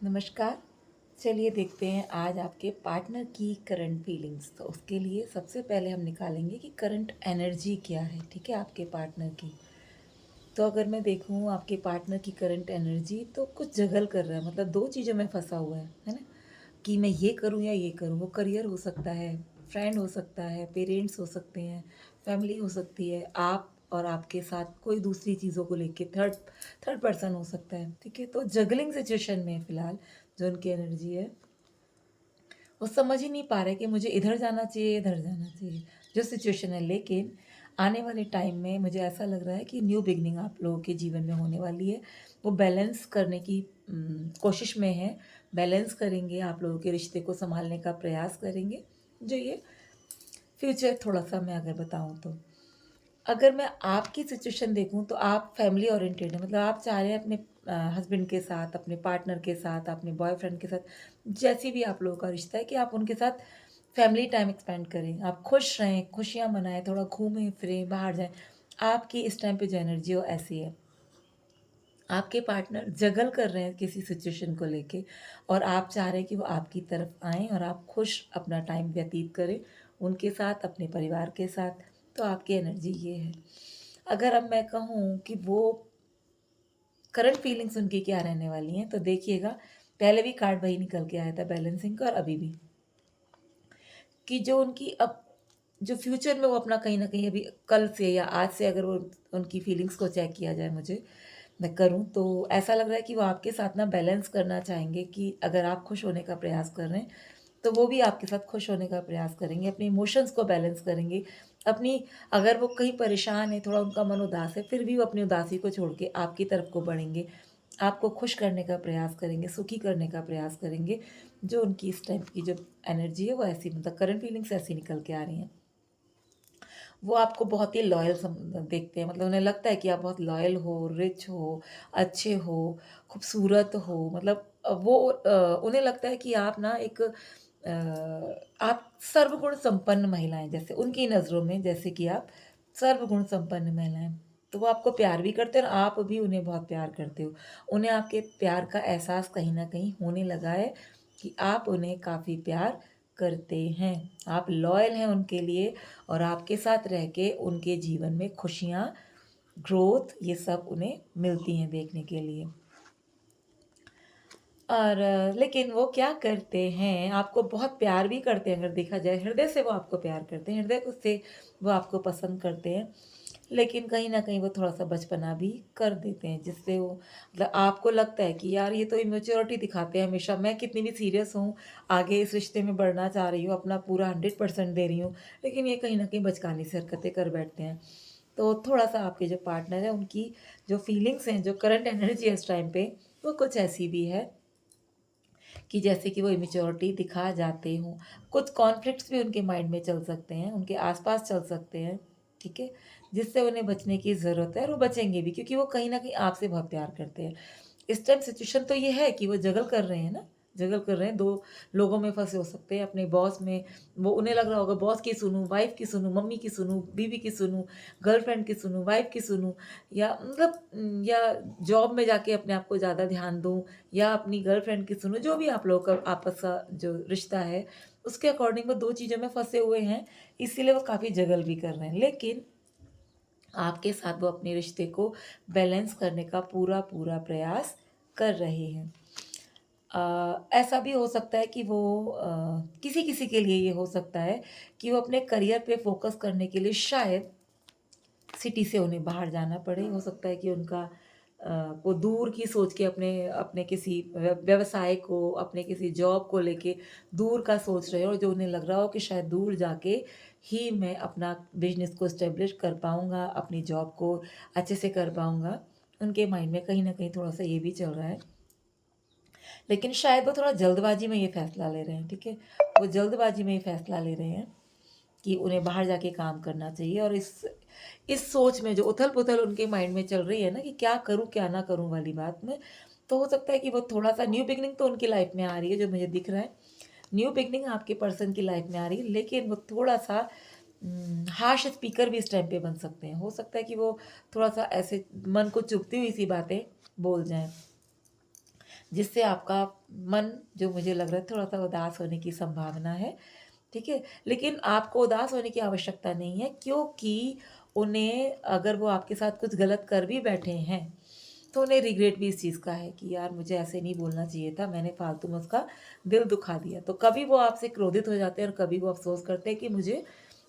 नमस्कार। चलिए देखते हैं आज आपके पार्टनर की करंट फीलिंग्स। तो उसके लिए सबसे पहले हम निकालेंगे कि करंट एनर्जी क्या है, ठीक है, आपके पार्टनर की। तो अगर मैं देखूँ आपके पार्टनर की करंट एनर्जी तो कुछ जगल कर रहा है, मतलब 2 चीज़ों में फँसा हुआ है ना? कि मैं ये करूँ या ये करूँ। वो करियर हो सकता है, फ्रेंड हो सकता है, पेरेंट्स हो सकते हैं, फैमिली हो सकती है, आप और आपके साथ कोई दूसरी चीज़ों को लेके थर्ड थर्ड पर्सन हो सकता है, ठीक है? तो जगलिंग सिचुएशन में फ़िलहाल जो उनकी एनर्जी है, वो समझ ही नहीं पा रहे कि मुझे इधर जाना चाहिए, इधर जाना चाहिए, जो सिचुएशन है। लेकिन आने वाले टाइम में मुझे ऐसा लग रहा है कि न्यू बिगिनिंग आप लोगों के जीवन में होने वाली है। वो बैलेंस करने की कोशिश में है, बैलेंस करेंगे, आप लोगों के रिश्ते को सँभालने का प्रयास करेंगे। जो ये फ्यूचर थोड़ा-सा मैं अगर बताऊँ तो। अगर मैं आपकी सिचुएशन देखूँ तो आप फैमिली ओरिएंटेड हैं, मतलब आप चाह रहे हैं अपने हस्बैंड के साथ, अपने पार्टनर के साथ, अपने बॉयफ्रेंड के साथ, जैसी भी आप लोगों का रिश्ता है, कि आप उनके साथ फैमिली टाइम स्पेंड करें, आप खुश रहें, खुशियाँ मनाएँ, थोड़ा घूमें-फिरें, बाहर जाएँ। आपकी इस टाइम पे जो एनर्जी है वो ऐसी है। आपके पार्टनर जगल कर रहे हैं किसी सिचुएशन को लेके, और आप चाह रहे हैं कि वो आपकी तरफ आएँ और आप खुश अपना टाइम व्यतीत करें, उनके साथ, अपने परिवार के साथ। तो आपकी एनर्जी ये है। अगर अब मैं कहूँ कि वो करंट फीलिंग्स उनकी क्या रहने वाली हैं, तो देखिएगा, पहले भी कार्ड वही निकल के आया था बैलेंसिंग का, और अभी भी, कि जो उनकी अब जो फ्यूचर में वो अपना कहीं न कहीं अभी कल से या आज से अगर वो उनकी फीलिंग्स को चेक किया जाए, मैं करूँ तो ऐसा लग रहा है कि वो आपके साथ ना बैलेंस करना चाहेंगे, कि अगर आप खुश होने का प्रयास कर रहे हैं, तो वो भी आपके साथ खुश होने का प्रयास करेंगे, अपने इमोशंस को बैलेंस करेंगे। अपनी अगर वो कहीं परेशान है, थोड़ा उनका मन उदास है, फिर भी वो अपनी उदासी को छोड़ के आपकी तरफ को बढ़ेंगे, आपको खुश करने का प्रयास करेंगे, सुखी करने का प्रयास करेंगे। जो उनकी इस टाइप की जो एनर्जी है वो ऐसी, मतलब करंट फीलिंग्स ऐसी निकल के आ रही हैं। वो आपको बहुत ही लॉयल देखते हैं, मतलब उन्हें लगता है कि आप बहुत लॉयल हो, रिच हो, अच्छे हो, खूबसूरत हो, मतलब उन्हें लगता है कि आप ना एक आप सर्वगुण संपन्न महिला हैं, जैसे उनकी नज़रों में, जैसे कि आप सर्वगुण संपन्न महिला हैं। तो वो आपको प्यार भी करते हैं और आप भी उन्हें बहुत प्यार करते हो। उन्हें आपके प्यार का एहसास कहीं न कहीं होने लगा है कि आप उन्हें काफ़ी प्यार करते हैं। आप लॉयल हैं उनके लिए, और आपके साथ रह के उनके जीवन में खुशियाँ, ग्रोथ, ये सब उन्हें मिलती हैं देखने के लिए। और लेकिन वो क्या करते हैं, आपको बहुत प्यार भी करते हैं, अगर देखा जाए हृदय से वो आपको प्यार करते हैं, हृदय से वो आपको पसंद करते हैं। लेकिन कहीं न कहीं वो थोड़ा-सा बचपना भी कर देते हैं, जिससे वो, मतलब आपको लगता है कि यार ये तो इमैच्योरिटी दिखाते हैं हमेशा, मैं कितनी भी सीरियस हूँ, आगे इस रिश्ते में बढ़ना चाह रही हूँ, अपना पूरा 100% दे रही हूँ, लेकिन ये कहीं न कहीं बचकानी सी हरकतें कर बैठते हैं। तो थोड़ा-सा आपके जो पार्टनर हैं उनकी जो फीलिंग्स हैं, जो करंट एनर्जी है इस टाइम पे, वो कुछ ऐसी भी है कि जैसे कि वो इमैच्योरिटी दिखा जाते हों। कुछ कॉन्फ्लिक्ट्स भी उनके माइंड में चल सकते हैं, उनके आस-पास चल सकते हैं, ठीक है? जिससे उन्हें बचने की ज़रूरत है, और वो बचेंगे भी, क्योंकि वो कहीं न कहीं आपसे बहुत प्यार करते हैं। इस टाइम सिचुएशन तो ये है कि वो जगल कर रहे हैं ना, जगल कर रहे हैं, 2 लोगों में फँसे हो सकते हैं, अपने बॉस में, वो उन्हें लग रहा होगा बॉस की सुनूँ, वाइफ़ की सुनूँ, मम्मी की सुनूँ, बीवी की सुनूँ, गर्लफ्रेंड की सुनूँ, वाइफ़ की सुनूँ, या मतलब या जॉब में जाके अपने आप को ज़्यादा ध्यान दूँ, या अपनी गर्लफ्रेंड की सुनूँ, जो भी आप लोगों का आपस का जो रिश्ता है, उसके अकॉर्डिंग वो 2 चीज़ों में फँसे हुए हैं, इसीलिए वो काफ़ी जगल भी कर रहे हैं। लेकिन आपके साथ वो अपने रिश्ते को बैलेंस करने का पूरा-पूरा प्रयास कर रहे हैं। ऐसा भी हो सकता है कि वो किसी-किसी के लिए ये हो सकता है कि वो अपने करियर पे फ़ोकस करने के लिए शायद सिटी से उन्हें बाहर जाना पड़े। हो सकता है कि उनका वो दूर की सोच के अपने अपने किसी व्यवसाय को, अपने किसी जॉब को लेके दूर का सोच रहे हो, और जो उन्हें लग रहा हो कि शायद दूर जाके ही मैं अपना बिज़नेस को एस्टेब्लिश कर पाऊँगा, अपनी जॉब को अच्छे से कर पाऊँगा। उनके माइंड में कहीं न कहीं थोड़ा-सा ये भी चल रहा है। लेकिन शायद वो थोड़ा जल्दबाज़ी में ये फ़ैसला ले रहे हैं, ठीक है? वो जल्दबाज़ी में ये फ़ैसला ले रहे हैं कि उन्हें बाहर जाके काम करना चाहिए, और इस सोच में जो उथल-पुथल उनके माइंड में चल रही है ना, कि क्या करूँ, क्या ना करूँ वाली बात में, तो हो सकता है कि वो थोड़ा-सा न्यू बिगिनिंग तो उनकी लाइफ़ में आ रही है, जो मुझे दिख रहा है। न्यू बिगिनिंग आपके पर्सन की लाइफ़ में आ रही है, लेकिन वो थोड़ा-सा हार्श स्पीकर भी इस टाइम पे बन सकते हैं। हो सकता है कि वो थोड़ा-सा ऐसे मन को चुभती हुई सी बातें बोल जाएँ। जिससे आपका मन, जो मुझे लग रहा है, थोड़ा-सा उदास होने की संभावना है, ठीक है? लेकिन आपको उदास होने की आवश्यकता नहीं है, क्योंकि उन्हें, अगर वो आपके साथ कुछ गलत कर भी बैठे हैं, तो उन्हें रिग्रेट भी इस चीज़ का है कि यार मुझे ऐसे नहीं बोलना चाहिए था, मैंने फालतू में उसका दिल दुखा दिया। तो कभी वो आपसे क्रोधित हो जाते हैं और कभी वो अफ़सोस करते हैं कि मुझे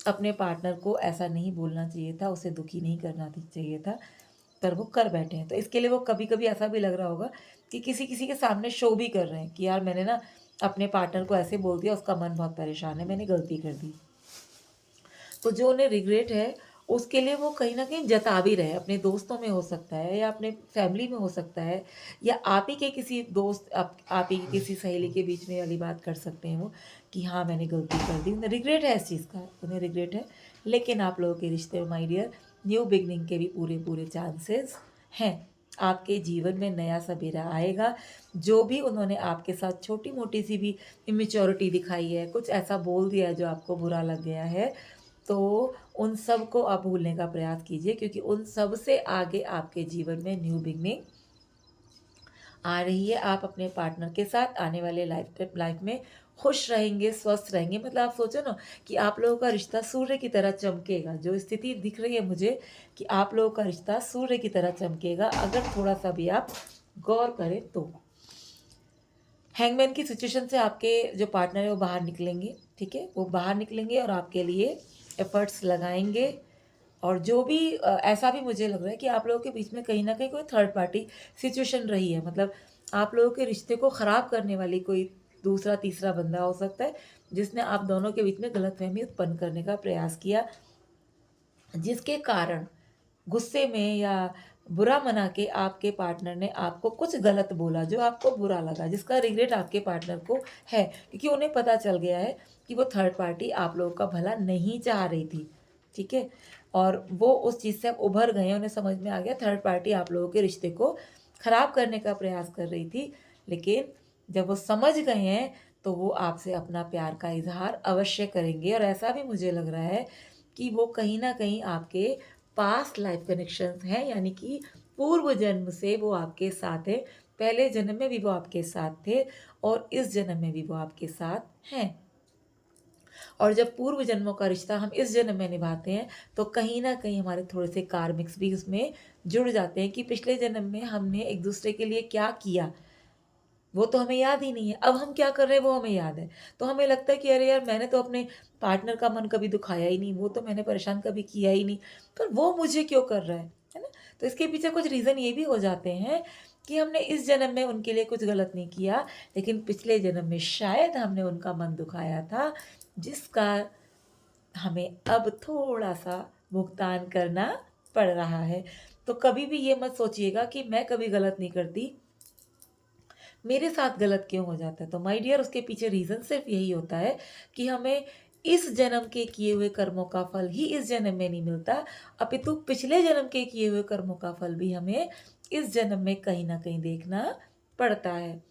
अपने पार्टनर को ऐसा नहीं बोलना चाहिए था, उसे दुखी नहीं करना चाहिए था, पर वो कर बैठे हैं। तो इसके लिए वो कभी-कभी ऐसा भी लग रहा होगा कि किसी-किसी के सामने शो भी कर रहे हैं कि यार मैंने ना अपने पार्टनर को ऐसे बोल दिया, उसका मन बहुत परेशान है, मैंने गलती कर दी। तो जो उन्हें रिग्रेट है, उसके लिए वो कहीं न कहीं जता भी रहे हैं। अपने दोस्तों में हो सकता है, या अपने फैमिली में हो सकता है, या आप ही के किसी दोस्त, आप ही की किसी सहेली के बीच में वाली बात कर सकते हैं वो, कि हाँ, मैंने गलती कर दी। उन्हें रिग्रेट है इस चीज़ का, उन्हें रिग्रेट है। लेकिन आप लोगों के रिश्ते में, माय डियर, न्यू बिगिनिंग के भी पूरे-पूरे चांसेस हैं। आपके जीवन में नया सबेरा आएगा। जो भी उन्होंने आपके साथ छोटी-मोटी सी भी इमैच्योरिटी दिखाई है, कुछ ऐसा बोल दिया है जो आपको बुरा लग गया है, तो उन सब को आप भूलने का प्रयास कीजिए, क्योंकि उन सब से आगे आपके जीवन में न्यू बिगनिंग आ रही है। आप अपने पार्टनर के साथ आने वाले लाइफ में खुश रहेंगे, स्वस्थ रहेंगे। मतलब आप सोचो ना कि आप लोगों का रिश्ता सूर्य की तरह चमकेगा। जो स्थिति दिख रही है मुझे कि आप लोगों का रिश्ता सूर्य की तरह चमकेगा, अगर थोड़ा-सा भी आप गौर करें तो। हैंगमैन की सिचुएशन से आपके जो पार्टनर है वो बाहर निकलेंगे, ठीक है? वो बाहर निकलेंगे और आपके लिए एफर्ट्स लगाएँगे। और जो भी ऐसा भी मुझे लग रहा है कि आप लोगों के बीच में कहीं न कहीं कोई थर्ड पार्टी सिचुएशन रही है। मतलब आप लोगों के रिश्ते को ख़राब करने वाली कोई दूसरा, तीसरा बंदा हो सकता है, जिसने आप दोनों के बीच में गलतफ़हमी उत्पन्न करने का प्रयास किया, जिसके कारण गुस्से में या बुरा मना के आपके पार्टनर ने आपको कुछ गलत बोला, जो आपको बुरा लगा, जिसका रिग्रेट आपके पार्टनर को है, क्योंकि उन्हें पता चल गया है कि वो थर्ड पार्टी आप लोगों का भला नहीं चाह रही थी, ठीक है? और वो उस चीज़ से अब उभर गए हैं, उन्हें समझ में आ गया थर्ड पार्टी आप लोगों के रिश्ते को खराब करने का प्रयास कर रही थी। लेकिन जब वो समझ गए हैं, तो वो आपसे अपना प्यार का इज़हार अवश्य करेंगे, और ऐसा भी मुझे लग रहा है कि वो कहीं न कहीं आपके पास्ट लाइफ कनेक्शंस हैं, यानी कि पूर्व जन्म से वो आपके साथ हैं। पहले जन्म में भी वो आपके साथ थे, और इस जन्म में भी वो आपके साथ हैं। और जब पूर्व जन्मों का रिश्ता हम इस जन्म में निभाते हैं, तो कहीं न कहीं हमारे थोड़े से कार्मिक्स भी उसमें जुड़ जाते हैं कि पिछले जन्म में हमने एक दूसरे के लिए क्या किया, वो तो हमें याद ही नहीं है। अब हम क्या कर रहे हैं वो हमें याद है। तो हमें लगता है कि अरे यार, मैंने तो अपने पार्टनर का मन कभी दुखाया ही नहीं, वो तो मैंने परेशान कभी किया ही नहीं, पर वो मुझे क्यों कर रहा है ना? तो इसके पीछे कुछ रीज़न ये भी हो जाते हैं कि हमने इस जन्म में उनके लिए कुछ गलत नहीं किया, लेकिन पिछले जन्म में शायद हमने उनका मन दुखाया था, जिसका हमें अब थोड़ा-सा भुगतान करना पड़ रहा है। तो कभी भी ये मत सोचिएगा कि मैं कभी गलत नहीं करती, मेरे साथ गलत क्यों हो जाता है? तो माय डियर, उसके पीछे रीज़न सिर्फ़ यही होता है कि हमें इस जन्म के किए हुए कर्मों का फल ही इस जन्म में नहीं मिलता, अपितु पिछले जन्म के किए हुए कर्मों का फल भी हमें इस जन्म में कहीं न कहीं देखना पड़ता है।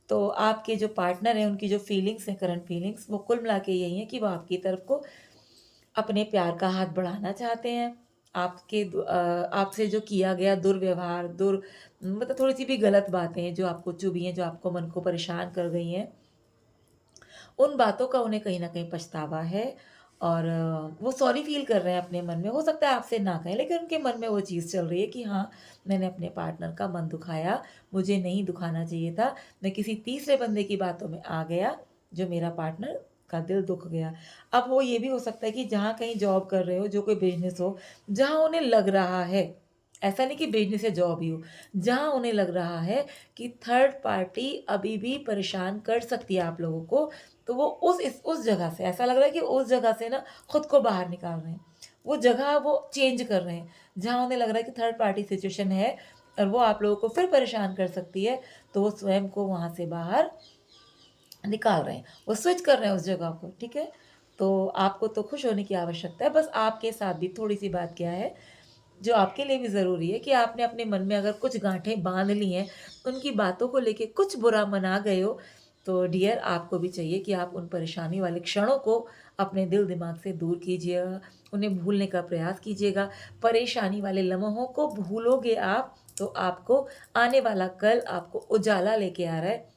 तो आपके जो पार्टनर हैं, उनकी जो फीलिंग्स हैं, करंट फीलिंग्स, वो कुल मिला के यही है कि वो आपकी तरफ को अपने प्यार का हाथ बढ़ाना चाहते हैं। आपसे जो किया गया दुर्व्यवहार, मतलब थोड़ी-सी भी गलत बातें जो आपको चुभी हैं, जो आपको मन को परेशान कर गई हैं, उन बातों का उन्हें कहीं न कहीं पछतावा है, और वो सॉरी फ़ील कर रहे हैं अपने मन में। हो सकता है आपसे ना कहें, लेकिन उनके मन में वो चीज़ चल रही है कि हाँ, मैंने अपने पार्टनर का मन दुखाया, मुझे नहीं दुखाना चाहिए था। मैं किसी तीसरे बंदे की बातों में आ गया, जो मेरा पार्टनर का दिल दुख गया। अब वो ये भी हो सकता है कि जहाँ कहीं जॉब कर रहे हो, जो कोई बिज़नेस हो, जहाँ उन्हें लग रहा है, ऐसा नहीं कि बिज़नेस या जॉब ही हो, जहाँ उन्हें लग रहा है कि थर्ड पार्टी अभी भी परेशान कर सकती है आप लोगों को, तो वो उस जगह से, ऐसा लग रहा है कि उस जगह से ना खुद को बाहर निकाल रहे हैं। वो जगह वो चेंज कर रहे हैं, जहाँ उन्हें लग रहा है कि थर्ड पार्टी सिचुएशन है और वो आप लोगों को फिर परेशान कर सकती है, तो वो स्वयं को वहाँ से बाहर निकाल रहे हैं। वो स्विच कर रहे हैं उस जगह को, ठीक है? तो आपको तो खुश होने की आवश्यकता है, बस आपके साथ भी थोड़ी-सी बात क्या है, जो आपके लिए भी ज़रूरी है, कि आपने अपने मन में अगर कुछ गाँठें बाँध ली हैं, उनकी बातों को लेके कुछ बुरा मना गए हो, तो डियर, आपको भी चाहिए कि आप उन परेशानी वाले क्षणों को अपने दिल-दिमाग से दूर कीजिएगा, उन्हें भूलने का प्रयास कीजिएगा। परेशानी वाले लम्हों को भूलोगे आप, तो आपको आने वाला कल आपको उजाला लेके आ रहा है।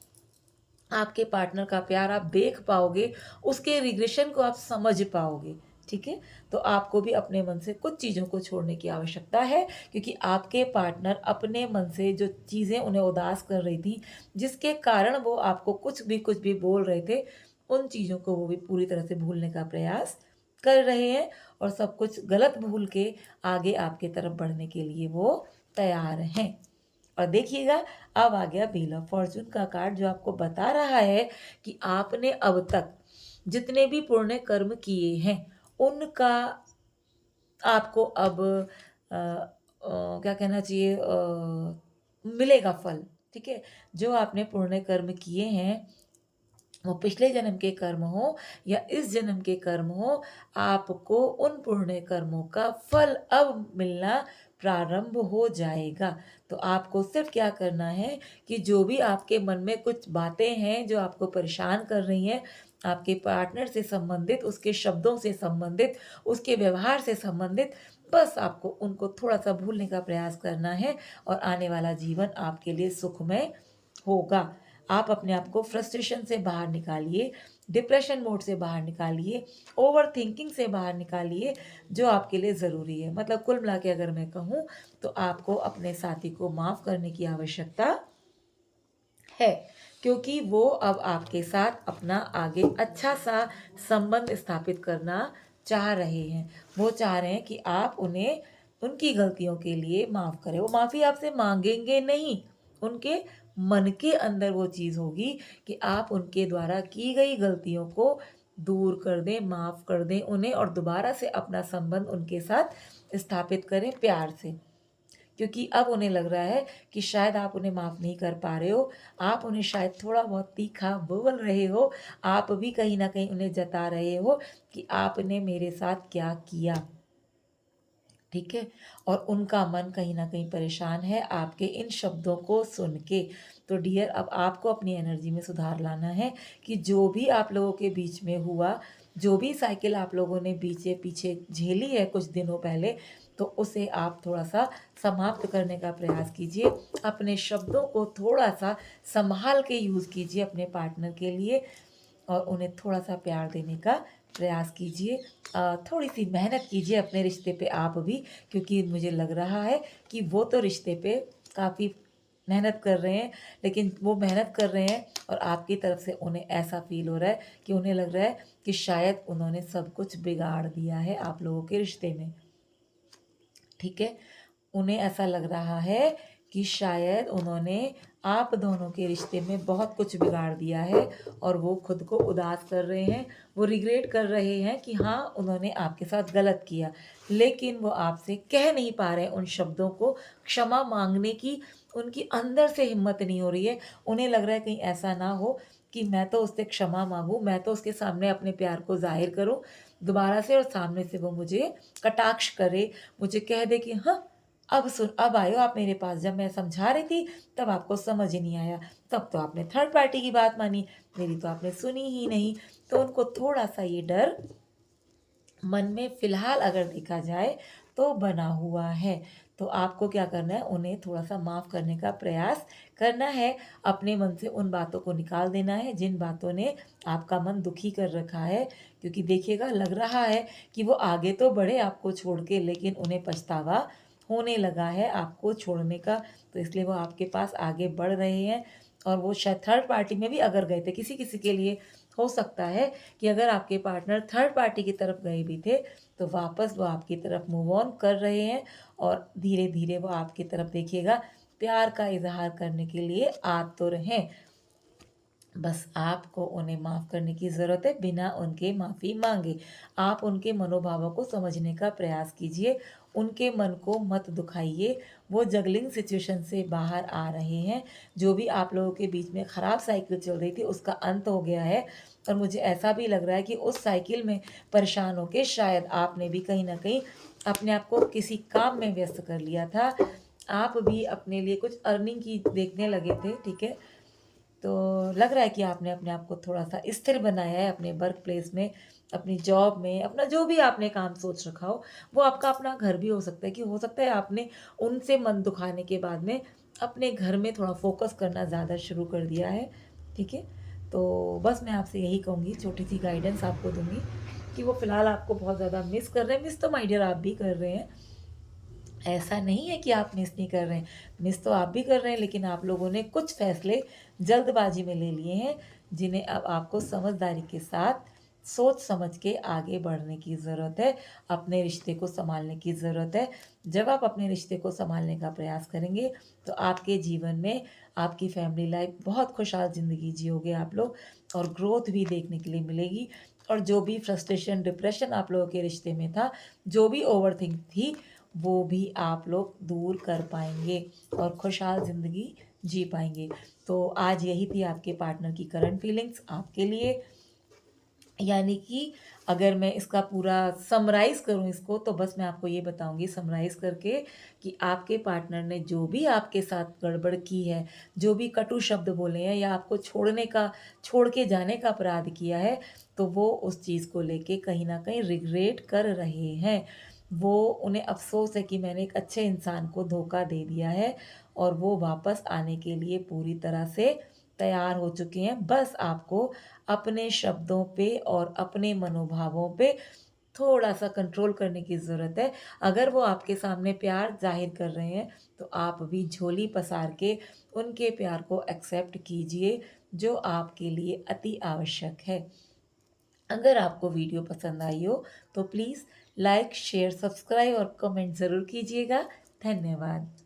आपके पार्टनर का प्यार आप देख पाओगे, उसके रिग्रेशन को आप समझ पाओगे, ठीक है? तो आपको भी अपने मन से कुछ चीज़ों को छोड़ने की आवश्यकता है, क्योंकि आपके पार्टनर अपने मन से जो चीज़ें उन्हें उदास कर रही थी, जिसके कारण वो आपको कुछ भी बोल रहे थे, उन चीज़ों को वो भी पूरी तरह से भूलने का प्रयास कर रहे हैं और सब कुछ गलत भूल के आगे आपकी तरफ बढ़ने के लिए वो तैयार हैं। और देखिएगा, अब आ गया व्हील ऑफ फॉर्च्यून का कार्ड, जो आपको बता रहा है कि आपने अब तक जितने भी पुण्य कर्म किए हैं, उनका आपको अब क्या कहना चाहिए, मिलेगा फल, ठीक है? जो आपने पुण्य कर्म किए हैं, वो पिछले जन्म के कर्म हो या इस जन्म के कर्म हो, आपको उन पुण्य कर्मों का फल अब मिलना प्रारंभ हो जाएगा। तो आपको सिर्फ क्या करना है कि जो भी आपके मन में कुछ बातें हैं जो आपको परेशान कर रही हैं, आपके पार्टनर से संबंधित, उसके शब्दों से संबंधित, उसके व्यवहार से संबंधित, बस आपको उनको थोड़ा-सा भूलने का प्रयास करना है और आने वाला जीवन आपके लिए सुखमय होगा। आप अपने आप को फ्रस्ट्रेशन से बाहर निकालिए, डिप्रेशन मोड से बाहर निकालिए, ओवरथिंकिंग से बाहर निकालिए, जो आपके लिए ज़रूरी है। मतलब कुल मिला के अगर मैं कहूँ, तो आपको अपने साथी को माफ़ करने की आवश्यकता है, क्योंकि वो अब आपके साथ अपना आगे अच्छा-सा संबंध स्थापित करना चाह रहे हैं। वो चाह रहे हैं कि आप उन्हें उनकी गलतियों के लिए माफ़ करें। वो माफ़ी आपसे माँगेंगे नहीं, उनके मन के अंदर वो चीज़ होगी कि आप उनके द्वारा की गई गलतियों को दूर कर दें, माफ़ कर दें उन्हें और दोबारा से अपना संबंध उनके साथ स्थापित करें प्यार से। क्योंकि अब उन्हें लग रहा है कि शायद आप उन्हें माफ़ नहीं कर पा रहे हो, आप उन्हें शायद थोड़ा बहुत तीखा बोल रहे हो, आप भी कहीं न कहीं उन्हें जता रहे हो कि आपने मेरे साथ क्या किया, ठीक है? और उनका मन कहीं न कहीं परेशान है आपके इन शब्दों को सुन के। तो डियर, अब आपको अपनी एनर्जी में सुधार लाना है कि जो भी आप लोगों के बीच में हुआ, जो भी साइकिल आप लोगों ने बीचे पीछे झेली है कुछ दिनों पहले, तो उसे आप थोड़ा-सा समाप्त करने का प्रयास कीजिए। अपने शब्दों को थोड़ा-सा सँभाल के यूज़ कीजिए अपने पार्टनर के लिए और उन्हें थोड़ा-सा प्यार देने का प्रयास कीजिए। थोड़ी-सी मेहनत कीजिए अपने रिश्ते पे आप भी, क्योंकि मुझे लग रहा है कि वो तो रिश्ते पे काफ़ी मेहनत कर रहे हैं, लेकिन वो मेहनत कर रहे हैं और आपकी तरफ से उन्हें ऐसा फ़ील हो रहा है कि उन्हें लग रहा है कि शायद उन्होंने सब कुछ बिगाड़ दिया है आप लोगों के रिश्ते में, ठीक है? उन्हें ऐसा लग रहा है कि शायद उन्होंने आप दोनों के रिश्ते में बहुत कुछ बिगाड़ दिया है और वो खुद को उदास कर रहे हैं। वो रिग्रेट कर रहे हैं कि हाँ, उन्होंने आपके साथ गलत किया, लेकिन वो आपसे कह नहीं पा रहे हैं उन शब्दों को, क्षमा माँगने की उनकी अंदर से हिम्मत नहीं हो रही है। उन्हें लग रहा है कहीं ऐसा ना हो कि मैं तो उससे क्षमा माँगूँ, मैं तो उसके सामने अपने प्यार को ज़ाहिर करूँ दोबारा से और सामने से वो मुझे कटाक्ष करे, मुझे कह दे कि हाँ, अब आए हो आप मेरे पास, जब मैं समझा रही थी तब आपको समझ ही नहीं आया, तब तो आपने थर्ड पार्टी की बात मानी, मेरी तो आपने सुनी ही नहीं। तो उनको थोड़ा-सा ये डर मन में फ़िलहाल अगर देखा जाए तो बना हुआ है। तो आपको क्या करना है, उन्हें थोड़ा-सा माफ़ करने का प्रयास करना है। अपने मन से उन बातों को निकाल देना है जिन बातों ने आपका मन दुखी कर रखा है। क्योंकि देखिएगा, लग रहा है कि वो आगे तो बढ़े आपको छोड़ के, लेकिन उन्हें पछतावा होने लगा है आपको छोड़ने का। तो इसलिए वो आपके पास आगे बढ़ रहे हैं और वो शायद थर्ड पार्टी में भी अगर गए थे, किसी-किसी के लिए हो सकता है कि अगर आपके पार्टनर थर्ड पार्टी की तरफ गए भी थे, तो वापस वो आपकी तरफ मूव ऑन कर रहे हैं और धीरे-धीरे वो आपकी तरफ देखिएगा प्यार का इज़हार करने के लिए आतुर हैं। बस आपको उन्हें माफ़ करने की ज़रूरत है, बिना उनके माफ़ी माँगे। आप उनके मनोभावों को समझने का प्रयास कीजिए, उनके मन को मत दुखाइए। वो जगलिंग सिचुएशन से बाहर आ रहे हैं। जो भी आप लोगों के बीच में ख़राब साइकिल चल रही थी, उसका अंत हो गया है और मुझे ऐसा भी लग रहा है कि उस साइकिल में परेशान होके शायद आपने भी कहीं न कहीं अपने आप को किसी काम में व्यस्त कर लिया था। आप भी अपने लिए कुछ अर्निंग की देखने लगे थे, ठीक है? तो लग रहा है कि आपने अपने आप को थोड़ा-सा स्थिर बनाया है अपने वर्क प्लेस में, अपनी जॉब में, अपना जो भी आपने काम सोच रखा हो, वो आपका अपना घर भी हो सकता है कि हो सकता है आपने उनसे मन दुखाने के बाद में अपने घर में थोड़ा फ़ोकस करना ज़्यादा शुरू कर दिया है, ठीक है? तो बस मैं आपसे यही कहूँगी, छोटी-सी गाइडेंस आपको दूँगी कि वो फ़िलहाल आपको बहुत ज़्यादा मिस कर रहे हैं, मिस तो माय डियर आप भी कर रहे हैं। ऐसा नहीं है कि आप मिस नहीं कर रहे हैं, मिस तो आप भी कर रहे हैं, लेकिन आप लोगों ने कुछ फ़ैसले जल्दबाज़ी में ले लिए हैं, जिन्हें अब आपको समझदारी के साथ सोच समझ के आगे बढ़ने की ज़रूरत है, अपने रिश्ते को सँभालने की ज़रूरत है। जब आप अपने रिश्ते को सँभालने का प्रयास करेंगे, तो आपके जीवन में आपकी फैमिली लाइफ़ बहुत खुशहाल ज़िंदगी जियोगे आप लोग और ग्रोथ भी देखने के लिए मिलेगी और जो भी फ्रस्ट्रेशन, डिप्रेशन आप लोगों के रिश्ते में था, जो भी ओवरथिंक थी, वो भी आप लोग दूर कर पाएँगे और खुशहाल ज़िंदगी जी पाएँगे। तो आज यही थी आपके पार्टनर की करंट फीलिंग्स आपके लिए। यानी कि अगर मैं इसका पूरा समराइज़ करूँ इसको, तो बस मैं आपको ये बताऊँगी समराइज़ करके कि आपके पार्टनर ने जो भी आपके साथ गड़बड़ की है, जो भी कटु शब्द बोले हैं या आपको छोड़ के जाने का अपराध किया है, तो वो उस चीज़ को लेके कहीं न कहीं रिग्रेट कर रहे हैं। वो उन्हें अफ़सोस है कि मैंने एक अच्छे इंसान को धोखा दे दिया है और वो वापस आने के लिए पूरी तरह से तैयार हो चुके हैं। बस आपको अपने शब्दों पे और अपने मनोभावों पे थोड़ा-सा कंट्रोल करने की ज़रूरत है। अगर वो आपके सामने प्यार ज़ाहिर कर रहे हैं, तो आप भी झोली पसार के उनके प्यार को एक्सेप्ट कीजिए, जो आपके लिए अति आवश्यक है। अगर आपको वीडियो पसंद आई हो, तो प्लीज़ लाइक, शेयर, सब्सक्राइब और कमेंट ज़रूर कीजिएगा। धन्यवाद।